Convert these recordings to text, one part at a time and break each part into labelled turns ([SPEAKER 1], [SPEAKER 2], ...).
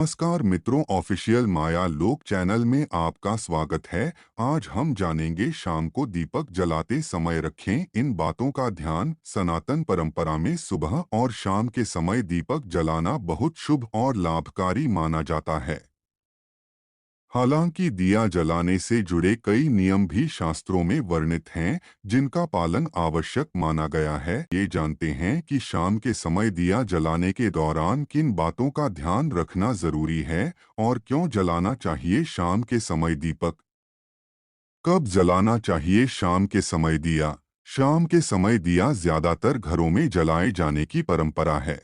[SPEAKER 1] नमस्कार मित्रों, ऑफिशियल माया लोक चैनल में आपका स्वागत है। आज हम जानेंगे शाम को दीपक जलाते समय रखें इन बातों का ध्यान। सनातन परंपरा में सुबह और शाम के समय दीपक जलाना बहुत शुभ और लाभकारी माना जाता है। हालांकि दिया जलाने से जुड़े कई नियम भी शास्त्रों में वर्णित हैं, जिनका पालन आवश्यक माना गया है। ये जानते हैं कि शाम के समय दिया जलाने के दौरान किन बातों का ध्यान रखना जरूरी है और क्यों जलाना चाहिए शाम के समय दीपक। कब जलाना चाहिए शाम के समय दिया। शाम के समय दिया ज्यादातर घरों में जलाए जाने की परंपरा है।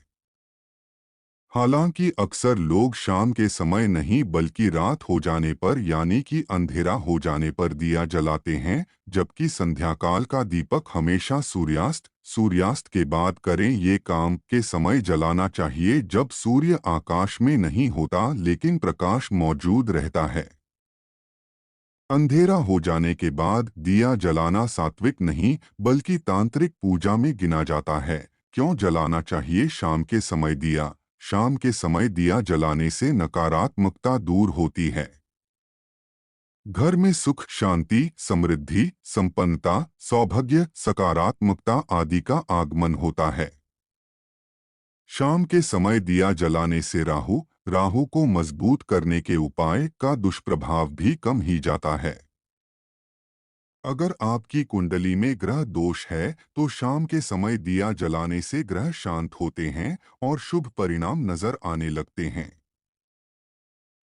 [SPEAKER 1] हालांकि अक्सर लोग शाम के समय नहीं बल्कि रात हो जाने पर यानी कि अंधेरा हो जाने पर दिया जलाते हैं, जबकि संध्याकाल का दीपक हमेशा सूर्यास्त के बाद करें। ये काम के समय जलाना चाहिए जब सूर्य आकाश में नहीं होता लेकिन प्रकाश मौजूद रहता है। अंधेरा हो जाने के बाद दिया जलाना सात्विक नहीं बल्कि तांत्रिक पूजा में गिना जाता है। क्यों जलाना चाहिए शाम के समय दिया। शाम के समय दिया जलाने से नकारात्मकता दूर होती है। घर में सुख, शांति, समृद्धि, संपन्नता, सौभाग्य, सकारात्मकता आदि का आगमन होता है। शाम के समय दिया जलाने से राहु को मजबूत करने के उपाय का दुष्प्रभाव भी कम ही जाता है। अगर आपकी कुंडली में ग्रह दोष है तो शाम के समय दिया जलाने से ग्रह शांत होते हैं और शुभ परिणाम नजर आने लगते हैं।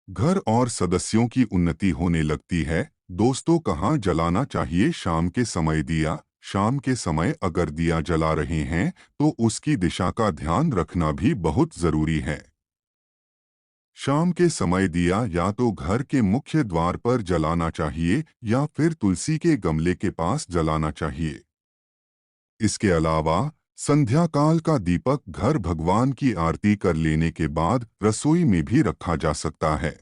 [SPEAKER 1] घर और सदस्यों की उन्नति होने लगती है। दोस्तों, कहाँ जलाना चाहिए शाम के समय दिया। शाम के समय अगर दिया जला रहे हैं तो उसकी दिशा का ध्यान रखना भी बहुत जरूरी है। शाम के समय दिया या तो घर के मुख्य द्वार पर जलाना चाहिए या फिर तुलसी के गमले के पास जलाना चाहिए। इसके अलावा संध्या काल का दीपक घर भगवान की आरती कर लेने के बाद रसोई में भी रखा जा सकता है।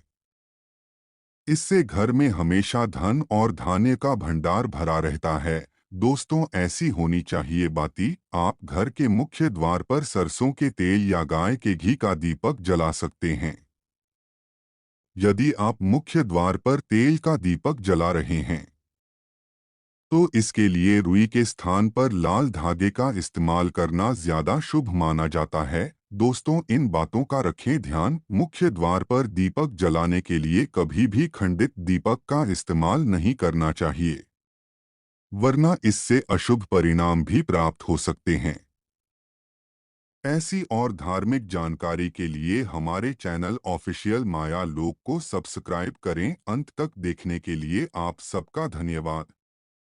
[SPEAKER 1] इससे घर में हमेशा धन और धान्य का भंडार भरा रहता है। दोस्तों, ऐसी होनी चाहिए बाती। आप घर के मुख्य द्वार पर सरसों के तेल या गाय के घी का दीपक जला सकते हैं। यदि आप मुख्य द्वार पर तेल का दीपक जला रहे हैं तो इसके लिए रुई के स्थान पर लाल धागे का इस्तेमाल करना ज्यादा शुभ माना जाता है। दोस्तों, इन बातों का रखें ध्यान। मुख्य द्वार पर दीपक जलाने के लिए कभी भी खंडित दीपक का इस्तेमाल नहीं करना चाहिए, वरना इससे अशुभ परिणाम भी प्राप्त हो सकते हैं। ऐसी और धार्मिक जानकारी के लिए हमारे चैनल ऑफिशियल माया लोक को सब्सक्राइब करें। अंत तक देखने के लिए आप सबका धन्यवाद।